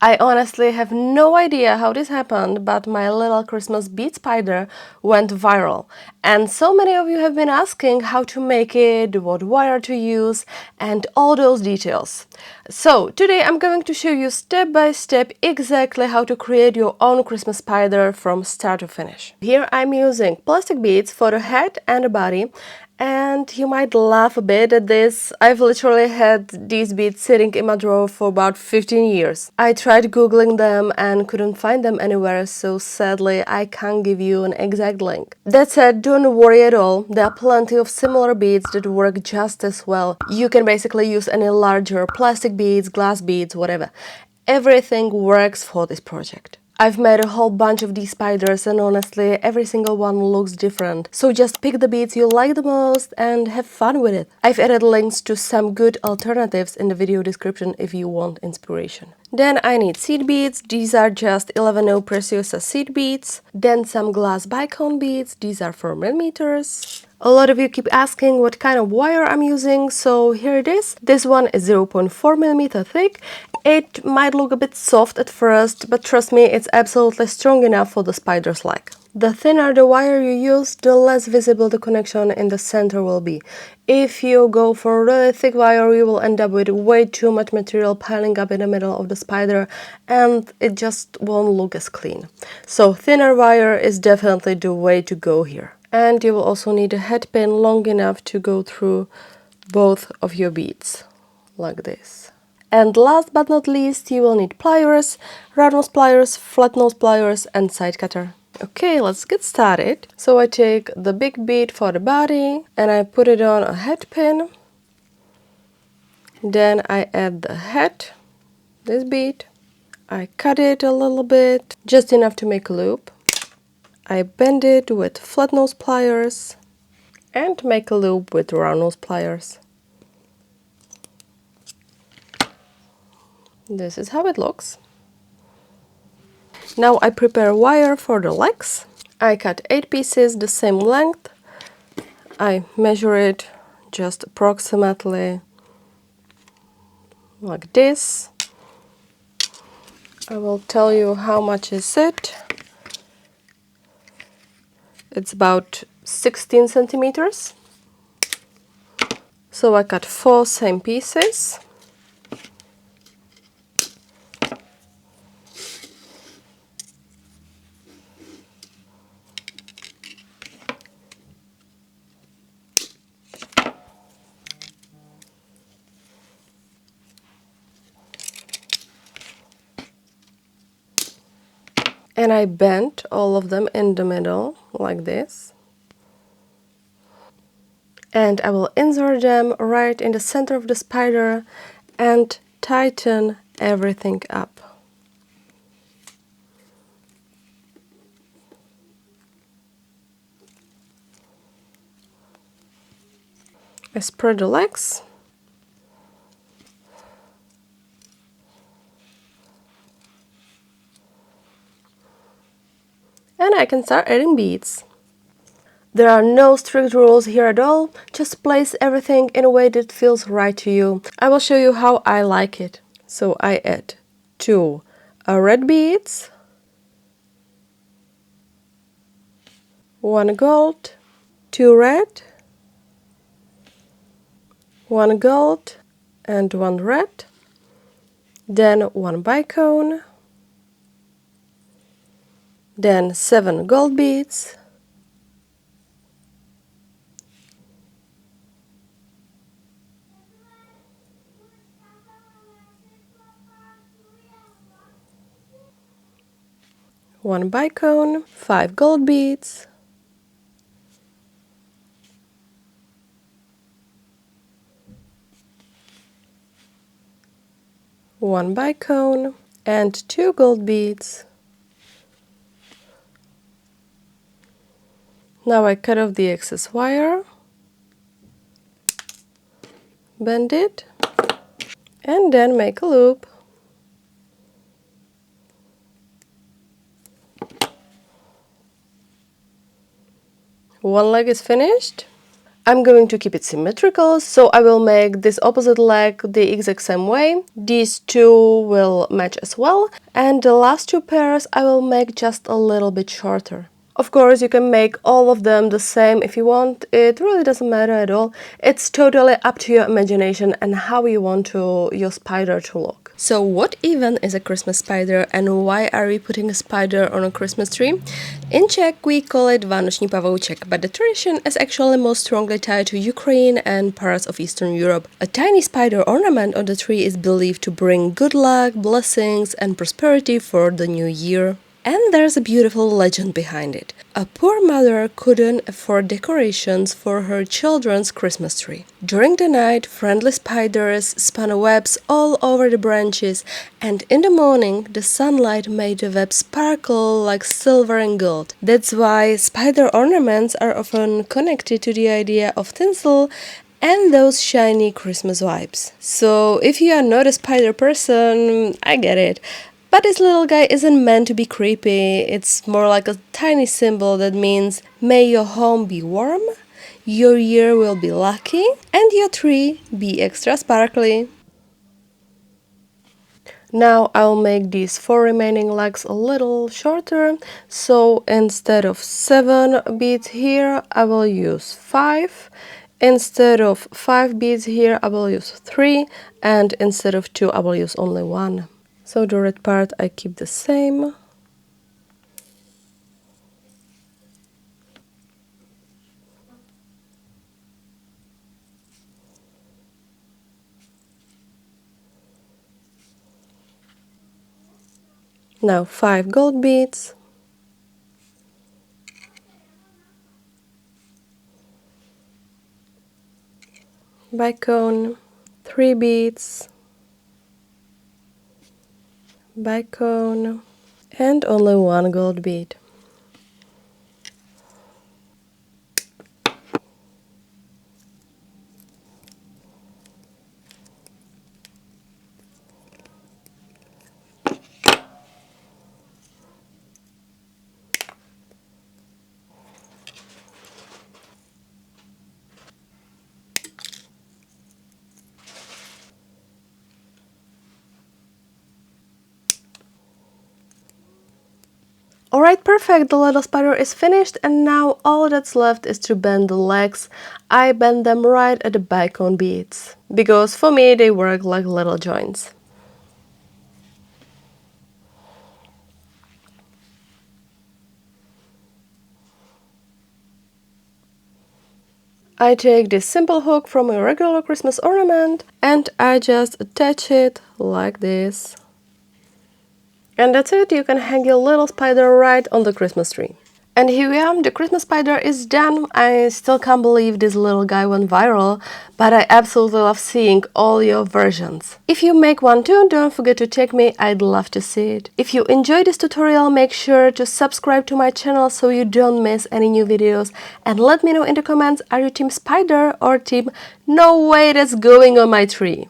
I honestly have no idea how this happened, but my little Christmas bead spider went viral. And so many of you have been asking how to make it, what wire to use, and all those details. So today I'm going to show you step by step exactly how to create your own Christmas spider from start to finish. Here I'm using plastic beads for the head and the body. And you might laugh a bit at this. I've literally had these beads sitting in my drawer for about 15 years. I tried googling them and couldn't find them anywhere, so sadly I can't give you an exact link. That said, don't worry at all. There are plenty of similar beads that work just as well. You can basically use any larger plastic beads, glass beads, whatever. Everything works for this project. I've made a whole bunch of these spiders and honestly every single one looks different. So just pick the beads you like the most and have fun with it. I've added links to some good alternatives in the video description if you want inspiration. Then I need seed beads. These are just 11/0 Preciosa seed beads. Then some glass bicone beads. These are 4mm. A lot of you keep asking what kind of wire I'm using, so here it is. This one is 0.4mm thick. It might look a bit soft at first, but trust me, it's absolutely strong enough for the spider's leg. The thinner the wire you use, the less visible the connection in the center will be. If you go for a really thick wire, you will end up with way too much material piling up in the middle of the spider, and it just won't look as clean. So thinner wire is definitely the way to go here. And you will also need a head pin long enough to go through both of your beads, like this. And last but not least, you will need pliers, round nose pliers, flat nose pliers, and side cutter. Okay, let's get started. So I take the big bead for the body and I put it on a head pin. Then I add the head, this bead. I cut it a little bit, just enough to make a loop. I bend it with flat nose pliers and make a loop with round nose pliers. This is how it looks. Now I prepare wire for the legs. I cut 8 pieces the same length. I measure it just approximately like this. I will tell you how much is it. It's about 16 centimeters. So I cut 4 same pieces. And I bent all of them in the middle, like this. And I will insert them right in the center of the spider and tighten everything up. I spread the legs. And I can start adding beads. There are no strict rules here at all, just place everything in a way that feels right to you. I will show you how I like it. So I add 2 red beads, 1 gold, 2 red, 1 gold and 1 red, then 1 bicone, then 7 gold beads, one bicone, 5 gold beads, one bicone, and 2 gold beads. Now I cut off the excess wire, bend it, and then make a loop. One leg is finished. I'm going to keep it symmetrical, so I will make this opposite leg the exact same way. These two will match as well, and the last two pairs I will make just a little bit shorter. Of course, you can make all of them the same if you want. It really doesn't matter at all. It's totally up to your imagination and how you want your spider to look. So what even is a Christmas spider and why are we putting a spider on a Christmas tree? In Czech we call it Vánoční pavouček, but the tradition is actually most strongly tied to Ukraine and parts of Eastern Europe. A tiny spider ornament on the tree is believed to bring good luck, blessings and prosperity for the new year. And there's a beautiful legend behind it. A poor mother couldn't afford decorations for her children's Christmas tree. During the night, friendly spiders spun webs all over the branches, and in the morning, the sunlight made the web sparkle like silver and gold. That's why spider ornaments are often connected to the idea of tinsel and those shiny Christmas vibes. So if you are not a spider person, I get it. But this little guy isn't meant to be creepy, it's more like a tiny symbol that means may your home be warm, your year will be lucky, and your tree be extra sparkly. Now I'll make these 4 remaining legs a little shorter, so instead of 7 beads here, I will use 5. Instead of 5 beads here, I will use 3, and instead of 2, I will use only 1. So the red part I keep the same. Now 5 gold beads. Bicone, 3 beads. Bicone, and only 1 gold bead. Alright, perfect, the little spider is finished and now all that's left is to bend the legs. I bend them right at the bicone beads, because for me they work like little joints. I take this simple hook from a regular Christmas ornament and I just attach it like this. And that's it, you can hang your little spider right on the Christmas tree. And here we are, the Christmas spider is done. I still can't believe this little guy went viral, but I absolutely love seeing all your versions. If you make one too, don't forget to tag me, I'd love to see it. If you enjoyed this tutorial, make sure to subscribe to my channel so you don't miss any new videos. And let me know in the comments, are you team spider or team no way that's going on my tree?